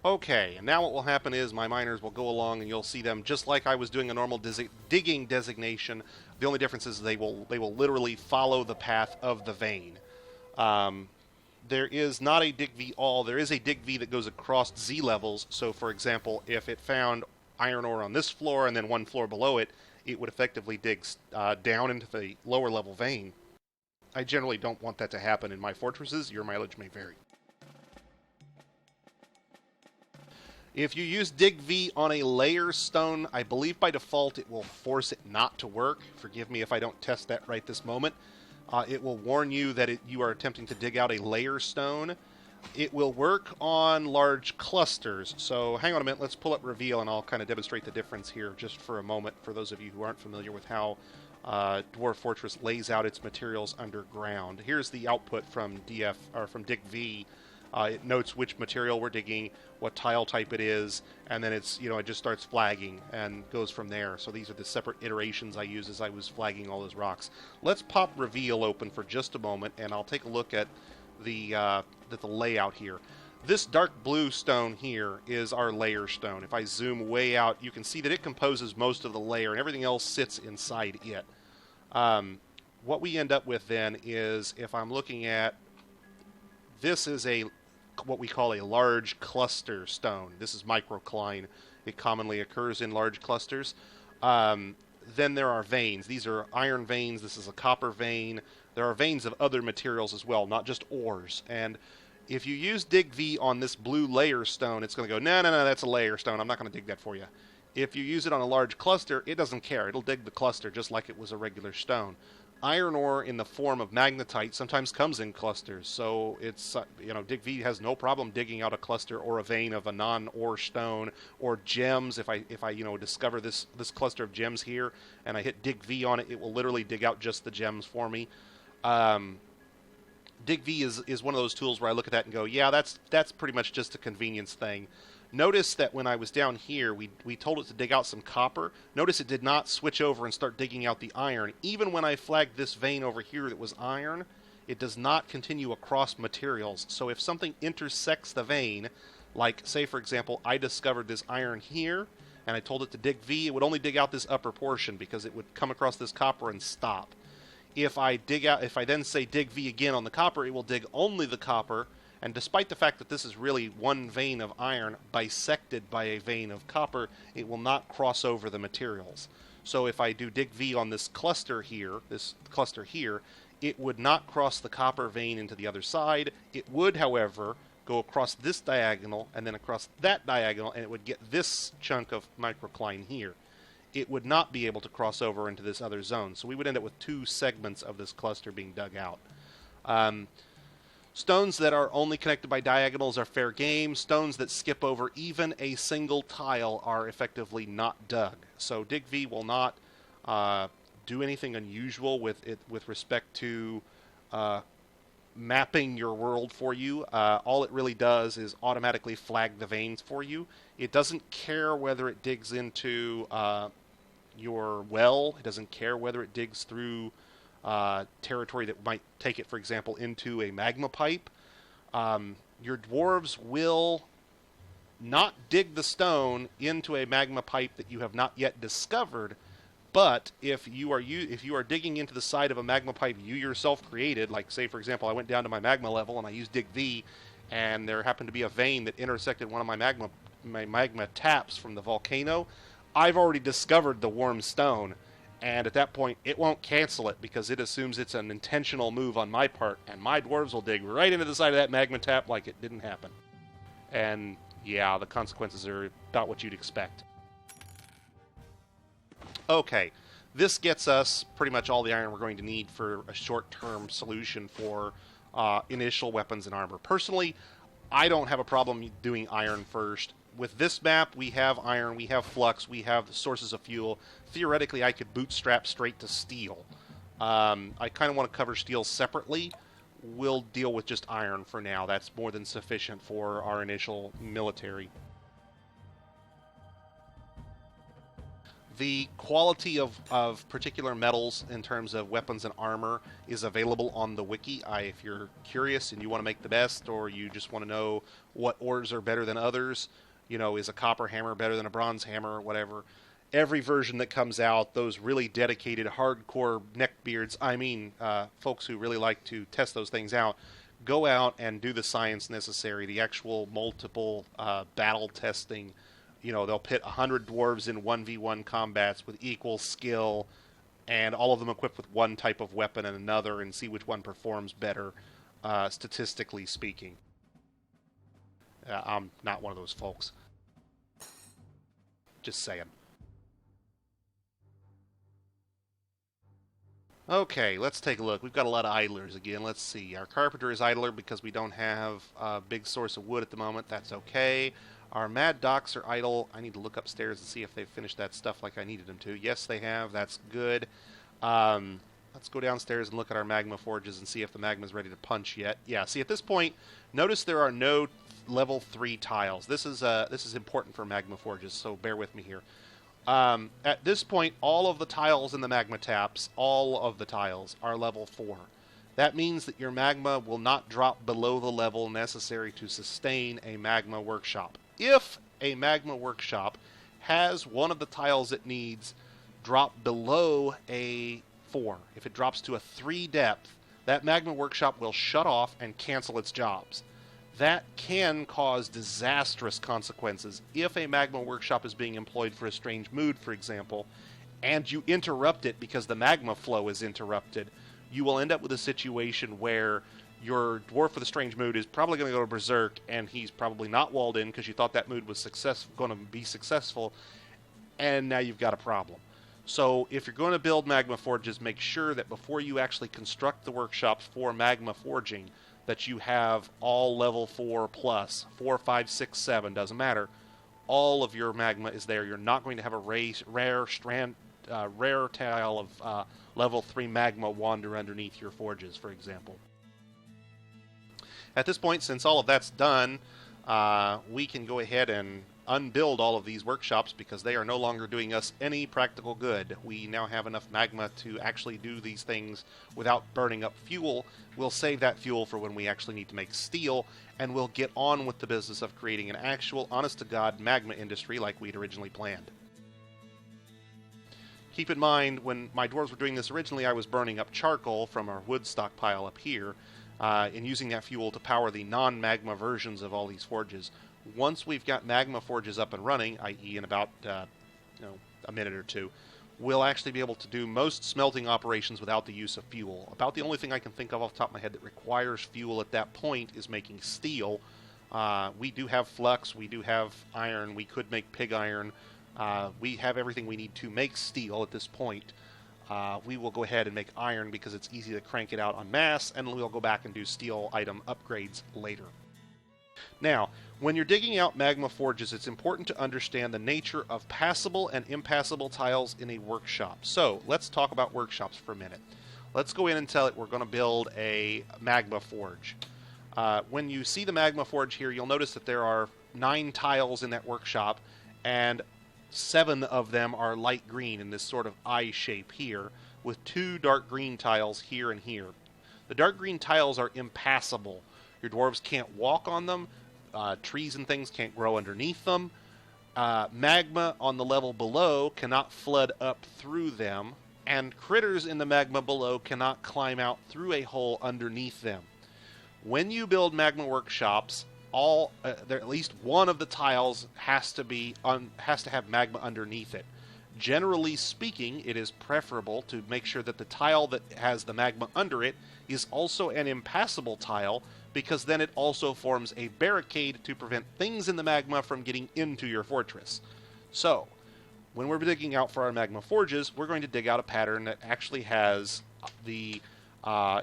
Okay, and now what will happen is my miners will go along and you'll see them just like I was doing a normal digging designation. The only difference is they will literally follow the path of the vein. There is not a Dig V all. There is a Dig V that goes across Z levels. So, for example, if it found iron ore on this floor and then one floor below it, it would effectively dig down into the lower level vein. I generally don't want that to happen in my fortresses. Your mileage may vary. If you use Dig V on a layer stone, I believe by default it will force it not to work. Forgive me if I don't test that right this moment. It will warn you that you are attempting to dig out a layer stone. It will work on large clusters. So hang on a minute, let's pull up Reveal and I'll kind of demonstrate the difference here just for a moment for those of you who aren't familiar with how Dwarf Fortress lays out its materials underground. Here's the output from from DigV. It notes which material we're digging, what tile type it is, and then it just starts flagging and goes from there. So these are the separate iterations I use as I was flagging all those rocks. Let's pop Reveal open for just a moment, and I'll take a look at the layout here. This dark blue stone here is our layer stone. If I zoom way out, you can see that it composes most of the layer, and everything else sits inside it. What we end up with then is, if I'm looking at, this is what we call a large cluster stone. This is microcline. It commonly occurs in large clusters. Then there are veins. These are iron veins. This is a copper vein. There are veins of other materials as well, not just ores. And if you use DigV on this blue layer stone, it's going to go, no, that's a layer stone. I'm not going to dig that for you. If you use it on a large cluster, it doesn't care. It'll dig the cluster just like it was a regular stone. Iron ore in the form of magnetite sometimes comes in clusters, so it's DigV has no problem digging out a cluster or a vein of a non-ore stone, or gems. If I discover this cluster of gems here and I hit DigV on it, it will literally dig out just the gems for me. DigV is one of those tools where I look at that and go, yeah, that's pretty much just a convenience thing. Notice that when I was down here, we told it to dig out some copper. Notice it did not switch over and start digging out the iron. Even when I flagged this vein over here that was iron, it does not continue across materials. So if something intersects the vein, like, say, for example, I discovered this iron here, and I told it to dig V, it would only dig out this upper portion because it would come across this copper and stop. If I then say dig V again on the copper, it will dig only the copper, and despite the fact that this is really one vein of iron bisected by a vein of copper, it will not cross over the materials. So if I do dig V on this cluster here, it would not cross the copper vein into the other side. It would, however, go across this diagonal and then across that diagonal, and it would get this chunk of microcline here. It would not be able to cross over into this other zone. So we would end up with two segments of this cluster being dug out. Stones that are only connected by diagonals are fair game. Stones that skip over even a single tile are effectively not dug. So DigV will not do anything unusual with respect to mapping your world for you. All it really does is automatically flag the veins for you. It doesn't care whether it digs into your well. It doesn't care whether it digs through territory that might take it, for example, into a magma pipe. Your dwarves will not dig the stone into a magma pipe that you have not yet discovered, but if you are digging into the side of a magma pipe you yourself created, like, say, for example, I went down to my magma level and I used DigV, and there happened to be a vein that intersected one of my magma taps from the volcano, I've already discovered the warm stone. And at that point, it won't cancel it because it assumes it's an intentional move on my part, and my dwarves will dig right into the side of that magma tap like it didn't happen. And yeah, the consequences are about what you'd expect. Okay, this gets us pretty much all the iron we're going to need for a short-term solution for initial weapons and armor. Personally, I don't have a problem doing iron first. With this map, we have iron, we have flux, we have the sources of fuel. Theoretically, I could bootstrap straight to steel. I kind of want to cover steel separately. We'll deal with just iron for now. That's more than sufficient for our initial military. The quality of particular metals in terms of weapons and armor is available on the wiki. If you're curious and you want to make the best, or you just want to know what ores are better than others, is a copper hammer better than a bronze hammer or whatever, every version that comes out, those really dedicated hardcore neckbeards, folks who really like to test those things out, go out and do the science necessary, the actual multiple battle testing. They'll pit 100 dwarves in 1v1 combats with equal skill, and all of them equipped with one type of weapon and another, and see which one performs better, statistically speaking. I'm not one of those folks. Just saying. Okay, let's take a look. We've got a lot of idlers again. Let's see. Our carpenter is idler because we don't have a big source of wood at the moment. That's okay. Our mad docks are idle. I need to look upstairs and see if they've finished that stuff like I needed them to. Yes, they have. That's good. Let's go downstairs and look at our magma forges and see if the magma is ready to punch yet. Yeah, see at this point, notice there are no level 3 tiles. This is important for magma forges, so bear with me here. At this point, all of the tiles in the magma taps, all of the tiles, are level 4. That means that your magma will not drop below the level necessary to sustain a magma workshop. If a magma workshop has one of the tiles it needs drop below a 4, if it drops to a 3 depth, that magma workshop will shut off and cancel its jobs. That can cause disastrous consequences if a magma workshop is being employed for a strange mood, for example, and you interrupt it because the magma flow is interrupted. You will end up with a situation where your dwarf with a strange mood is probably going to go to berserk, and he's probably not walled in because you thought that mood was going to be successful, and now you've got a problem. So if you're going to build magma forges, make sure that before you actually construct the workshops for magma forging, that you have all level 4 plus, 4, 5, 6, 7, doesn't matter. All of your magma is there. You're not going to have a rare tile of level 3 magma wander underneath your forges, for example. At this point, since all of that's done, we can go ahead and unbuild all of these workshops because they are no longer doing us any practical good. We now have enough magma to actually do these things without burning up fuel. We'll save that fuel for when we actually need to make steel, and we'll get on with the business of creating an actual, honest-to-God magma industry like we'd originally planned. Keep in mind, when my dwarves were doing this originally, I was burning up charcoal from our wood stockpile up here, and using that fuel to power the non-magma versions of all these forges. Once we've got magma forges up and running, i.e. in about a minute or two, we'll actually be able to do most smelting operations without the use of fuel. About the only thing I can think of off the top of my head that requires fuel at that point is making steel. We do have flux, we do have iron, we could make pig iron. We have everything we need to make steel at this point. We will go ahead and make iron because it's easy to crank it out en masse, and we'll go back and do steel item upgrades later. Now, when you're digging out magma forges, it's important to understand the nature of passable and impassable tiles in a workshop. So, let's talk about workshops for a minute. Let's go in and tell it we're going to build a magma forge. When you see the magma forge here, you'll notice that there are 9 tiles in that workshop, and 7 of them are light green in this sort of eye shape here, with 2 dark green tiles here and here. The dark green tiles are impassable. Your dwarves can't walk on them. Trees and things can't grow underneath them. Magma on the level below cannot flood up through them, and critters in the magma below cannot climb out through a hole underneath them. When you build magma workshops, at least one of the tiles has to have magma underneath it. Generally speaking, it is preferable to make sure that the tile that has the magma under it is also an impassable tile, because then it also forms a barricade to prevent things in the magma from getting into your fortress. So, when we're digging out for our magma forges, we're going to dig out a pattern that actually has the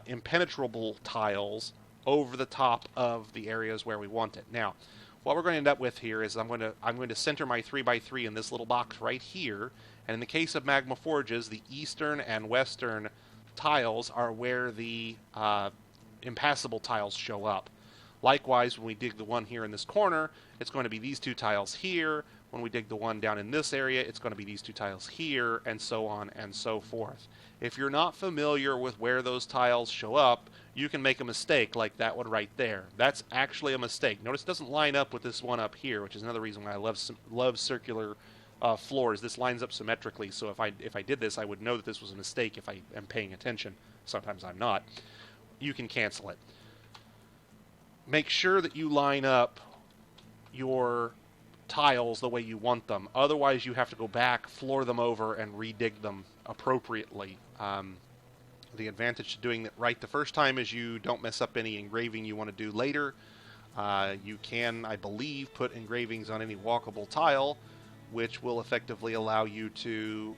impenetrable tiles over the top of the areas where we want it. Now, what we're going to end up with here is I'm going to center my 3x3 in this little box right here, and in the case of magma forges, the eastern and western tiles are where the impassable tiles show up. Likewise, when we dig the one here in this corner, it's going to be these 2 tiles here. When we dig the one down in this area, it's going to be these 2 tiles here, and so on and so forth. If you're not familiar with where those tiles show up, you can make a mistake like that one right there. That's actually a mistake. Notice it doesn't line up with this one up here, which is another reason why I love circular floors. This lines up symmetrically, so if I did this, I would know that this was a mistake if I am paying attention. Sometimes I'm not. You can cancel it. Make sure that you line up your tiles the way you want them. Otherwise, you have to go back, floor them over, and redig them appropriately. The advantage to doing it right the first time is you don't mess up any engraving you want to do later. You can, I believe, put engravings on any walkable tile, which will effectively allow you to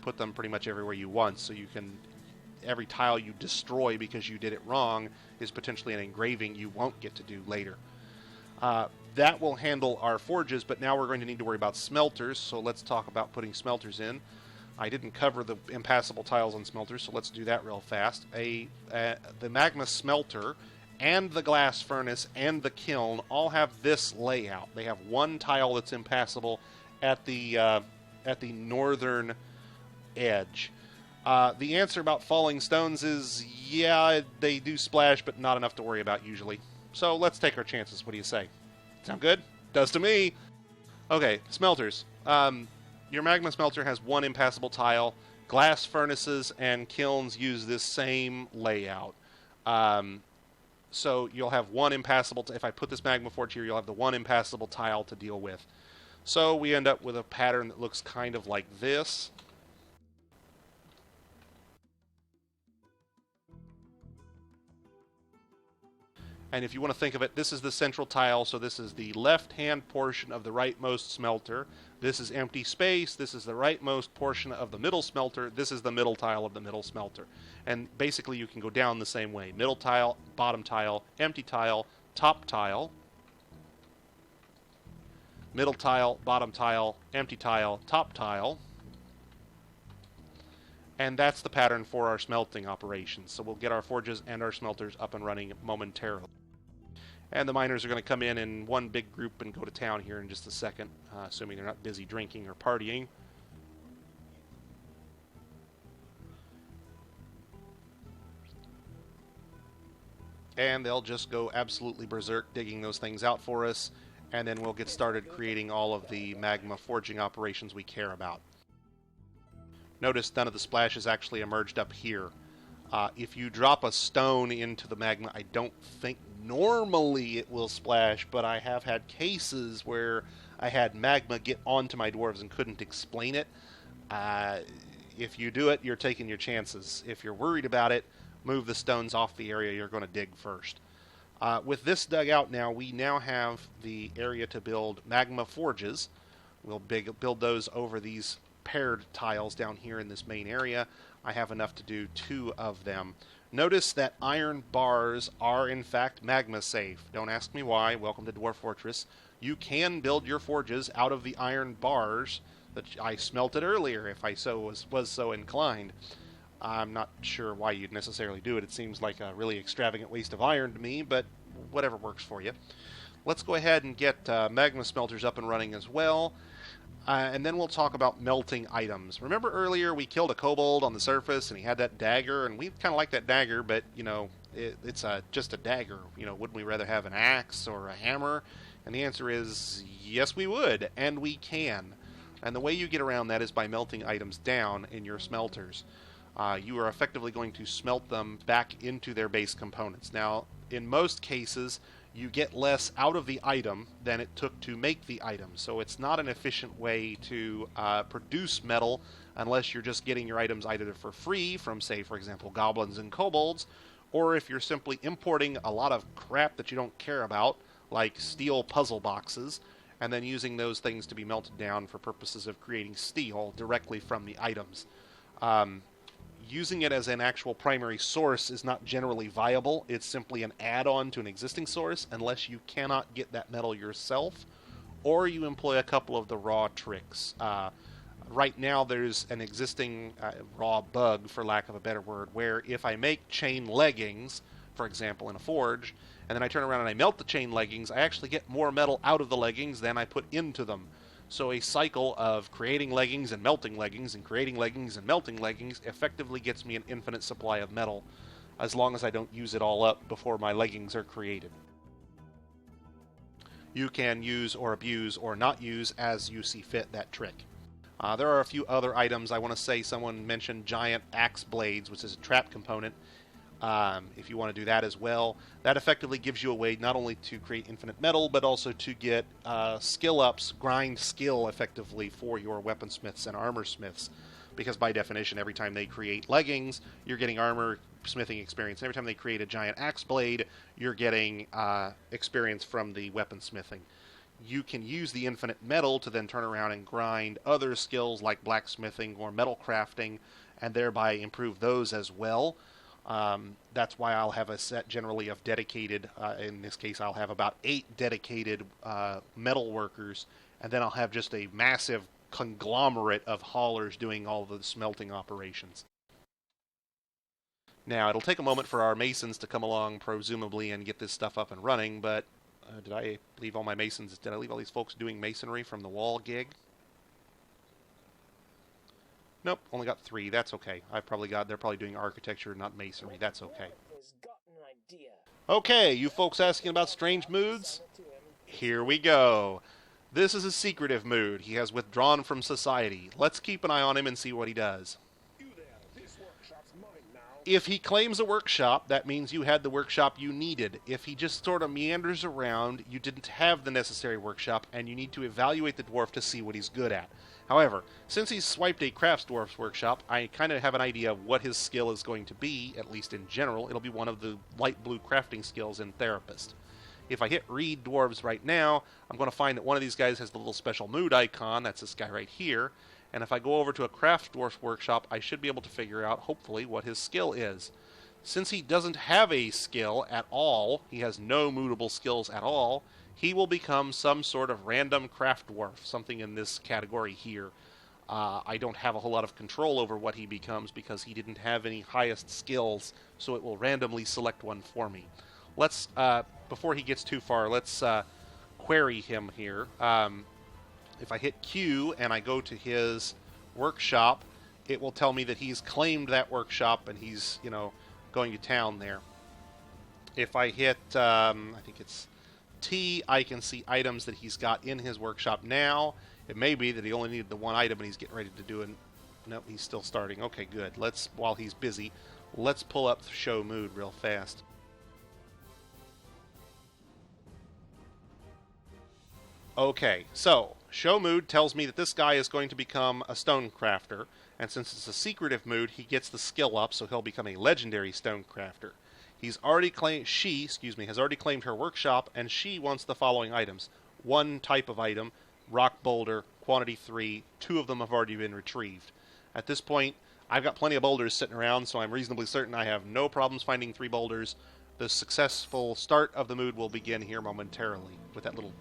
put them pretty much everywhere you want, so you can, every tile you destroy because you did it wrong is potentially an engraving you won't get to do later. That will handle our forges, but now we're going to need to worry about smelters, so let's talk about putting smelters in. I didn't cover the impassable tiles on smelters, so let's do that real fast. The magma smelter and the glass furnace and the kiln all have this layout. They have one tile that's impassable at the northern edge. The answer about falling stones is, yeah, they do splash, but not enough to worry about usually. So let's take our chances. What do you say? Sound good? Does to me. Okay, smelters. Your magma smelter has one impassable tile. Glass furnaces and kilns use this same layout. So you'll have one impassable... if I put this magma forge here, you'll have the one impassable tile to deal with. So we end up with a pattern that looks kind of like this. And if you want to think of it, this is the central tile, so this is the left-hand portion of the rightmost smelter. This is empty space. This is the rightmost portion of the middle smelter. This is the middle tile of the middle smelter. And basically you can go down the same way. Middle tile, bottom tile, empty tile, top tile. Middle tile, bottom tile, empty tile, top tile. And that's the pattern for our smelting operations. So we'll get our forges and our smelters up and running momentarily. And the miners are going to come in one big group and go to town here in just a second, assuming they're not busy drinking or partying. And they'll just go absolutely berserk digging those things out for us, and then we'll get started creating all of the magma forging operations we care about. Notice none of the splashes actually emerged up here. If you drop a stone into the magma, I don't think normally it will splash, but I have had cases where I had magma get onto my dwarves and couldn't explain it. If you do it, you're taking your chances. If you're worried about it, move the stones off the area you're going to dig first. With this dug out now, we now have the area to build magma forges. We'll build those over these paired tiles down here in this main area. I have enough to do 2 of them. Notice that iron bars are in fact magma safe. Don't ask me why. Welcome to Dwarf Fortress. You can build your forges out of the iron bars that I smelted earlier if I was so inclined. I'm not sure why you'd necessarily do it. It seems like a really extravagant waste of iron to me, but whatever works for you. Let's go ahead and get magma smelters up and running as well. And then we'll talk about melting items. Remember earlier we killed a kobold on the surface and he had that dagger, and we kind of like that dagger, but, you know, it's just a dagger. You know, wouldn't we rather have an axe or a hammer? And the answer is yes, we would, and we can. And the way you get around that is by melting items down in your smelters. You are effectively going to smelt them back into their base components. Now, in most cases, you get less out of the item than it took to make the item. So it's not an efficient way to produce metal unless you're just getting your items either for free from, say, for example, goblins and kobolds, or if you're simply importing a lot of crap that you don't care about, like steel puzzle boxes, and then using those things to be melted down for purposes of creating steel directly from the items. Using it as an actual primary source is not generally viable. It's simply an add-on to an existing source unless you cannot get that metal yourself, or you employ a couple of the raw tricks. Right now there's an existing raw bug, for lack of a better word, where if I make chain leggings, for example, in a forge, and then I turn around and I melt the chain leggings, I actually get more metal out of the leggings than I put into them. So a cycle of creating leggings and melting leggings and creating leggings and melting leggings effectively gets me an infinite supply of metal, as long as I don't use it all up before my leggings are created. You can use or abuse or not use as you see fit that trick. There are a few other items. I want to say someone mentioned giant axe blades, which is a trap component. If you want to do that as well, that effectively gives you a way not only to create infinite metal, but also to get skill ups, grind skill effectively for your weaponsmiths and armor smiths. Because by definition, every time they create leggings, you're getting armor smithing experience. And every time they create a giant axe blade, you're getting experience from the weaponsmithing. you can use the infinite metal to then turn around and grind other skills like blacksmithing or metal crafting, and thereby improve those as well. That's why I'll have a set generally of dedicated, in this case I'll have about 8 dedicated metal workers, and then I'll have just a massive conglomerate of haulers doing all the smelting operations. Now, it'll take a moment for our masons to come along, presumably, and get this stuff up and running, but did I leave all my masons? Did I leave all these folks doing masonry from the wall gig? Nope, only got 3. That's okay. They're probably doing architecture, not masonry. That's okay. Okay, you folks asking about strange moods? Here we go. This is a secretive mood. He has withdrawn from society. Let's keep an eye on him and see what he does. If he claims a workshop, that means you had the workshop you needed. If he just sort of meanders around, you didn't have the necessary workshop, and you need to evaluate the dwarf to see what he's good at. However, since he's swiped a crafts dwarf's workshop, I kind of have an idea of what his skill is going to be, at least in general. It'll be one of the light blue crafting skills in Therapist. If I hit read dwarves right now, I'm going to find that one of these guys has the little special mood icon. That's this guy right here. And if I go over to a craft dwarf workshop, I should be able to figure out, hopefully, what his skill is. Since he doesn't have a skill at all, he has no moodable skills at all, he will become some sort of random craft dwarf, something in this category here. I don't have a whole lot of control over what he becomes because he didn't have any highest skills, so it will randomly select one for me. Let's, before he gets too far, let's query him here. If I hit Q and I go to his workshop, it will tell me that he's claimed that workshop and he's, going to town there. If I hit, I think it's T, I can see items that he's got in his workshop now. It may be that he only needed the one item and he's getting ready to do it. Nope, he's still starting. Okay, good. While he's busy, let's pull up Show Mood real fast. Okay, so Show Mood tells me that this guy is going to become a stone crafter, and since it's a secretive mood, he gets the skill up, so he'll become a legendary stone crafter. Has already claimed her workshop, and she wants the following items. 1 type of item, rock boulder, quantity 3, 2 of them have already been retrieved. At this point, I've got plenty of boulders sitting around, so I'm reasonably certain I have no problems finding 3 boulders. The successful start of the mood will begin here momentarily, with that little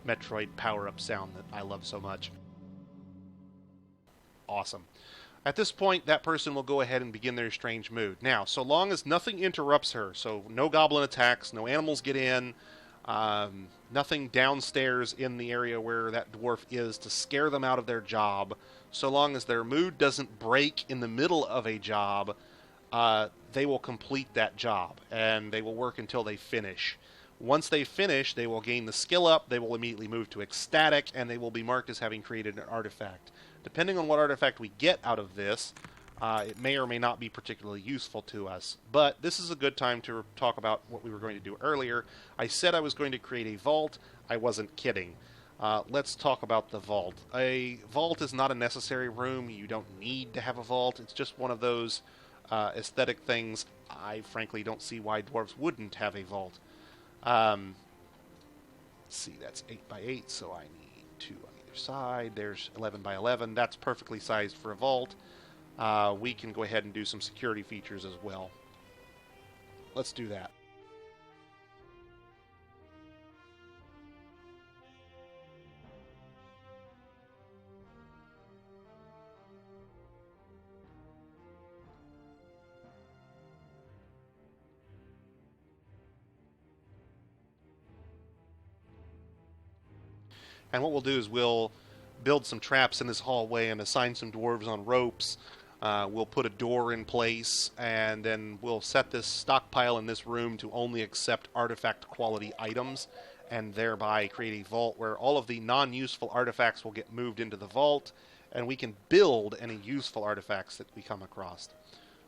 Metroid power-up sound that I love so much. Awesome. At this point, that person will go ahead and begin their strange mood. Now, so long as nothing interrupts her, so no goblin attacks, no animals get in, nothing downstairs in the area where that dwarf is to scare them out of their job, so long as their mood doesn't break in the middle of a job, they will complete that job, and they will work until they finish. Once they finish, they will gain the skill up, they will immediately move to ecstatic, and they will be marked as having created an artifact. Depending on what artifact we get out of this, it may or may not be particularly useful to us. But this is a good time to talk about what we were going to do earlier. I said I was going to create a vault. I wasn't kidding. Let's talk about the vault. A vault is not a necessary room. You don't need to have a vault. It's just one of those aesthetic things. I frankly don't see why dwarves wouldn't have a vault. Let's see, that's 8 by 8, so I need 2 on either side. There's 11 by 11. That's perfectly sized for a vault. We can go ahead and do some security features as well. Let's do that. And what we'll do is we'll build some traps in this hallway and assign some dwarves on ropes. We'll put a door in place, and then we'll set this stockpile in this room to only accept artifact quality items, and thereby create a vault where all of the non-useful artifacts will get moved into the vault, and we can build any useful artifacts that we come across.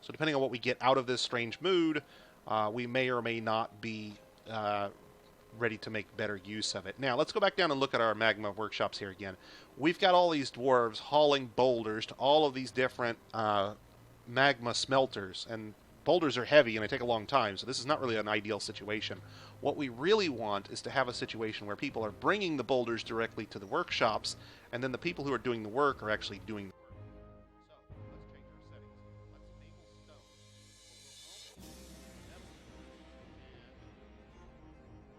So depending on what we get out of this strange mood, we may or may not be ready to make better use of it. Now, let's go back down and look at our magma workshops here again. We've got all these dwarves hauling boulders to all of these different magma smelters, and boulders are heavy and they take a long time, so this is not really an ideal situation. What we really want is to have a situation where people are bringing the boulders directly to the workshops, and then the people who are doing the work are actually doing the work. So let's change our settings. Let's enable stone. We'll only use metal and other types of stone. I think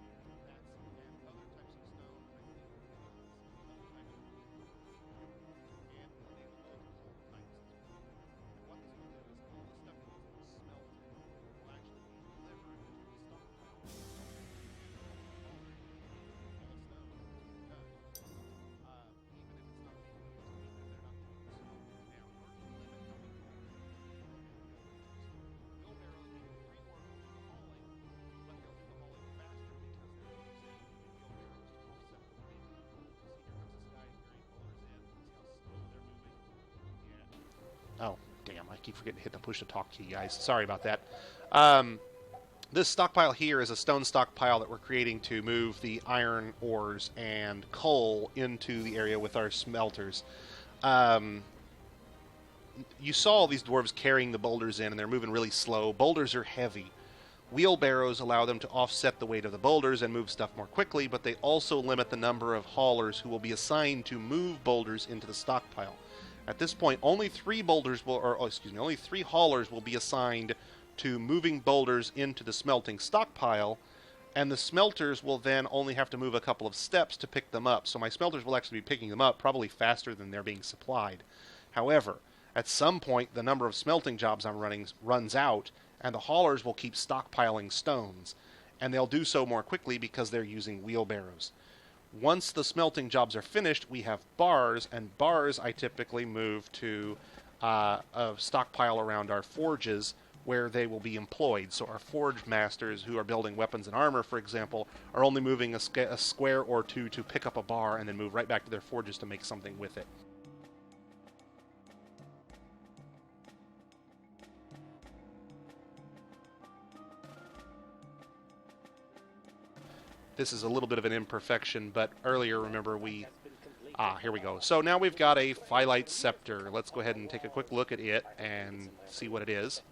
other types of and we'll enable multiple types as well. And what this will do is all the stuff that was in the smelter will actually be delivered to the stockpile. And all stone is done. Even if it's not being used, even if they're not doing the smelting. Now, in order to limit how many wheelbarrows make free more room for the hauling, but they'll do the hauling faster because they're using wheelbarrows to offset the weight. See, here comes this guy carrying boulders in. See how slow they're moving? Yeah. Oh, damn, I keep forgetting to hit the push to talk to you guys. Sorry about that. This stockpile here is a stone stockpile that we're creating to move the iron ores and coal into the area with our smelters. You saw these dwarves carrying the boulders in, and they're moving really slow. Boulders are heavy. Wheelbarrows allow them to offset the weight of the boulders and move stuff more quickly, but they also limit the number of haulers who will be assigned to move boulders into the stockpile. At this point, only three haulers will be assigned to moving boulders into the smelting stockpile, and the smelters will then only have to move a couple of steps to pick them up. So my smelters will actually be picking them up probably faster than they're being supplied. However, at some point, the number of smelting jobs I'm running runs out, and the haulers will keep stockpiling stones, and they'll do so more quickly because they're using wheelbarrows. Once the smelting jobs are finished, we have bars, and bars I typically move to a stockpile around our forges where they will be employed. So our forge masters who are building weapons and armor, for example, are only moving a square or two to pick up a bar and then move right back to their forges to make something with it. This is a little bit of an imperfection, but earlier, remember, here we go. So now we've got a Phyllite Scepter. Let's go ahead and take a quick look at it and see what it is.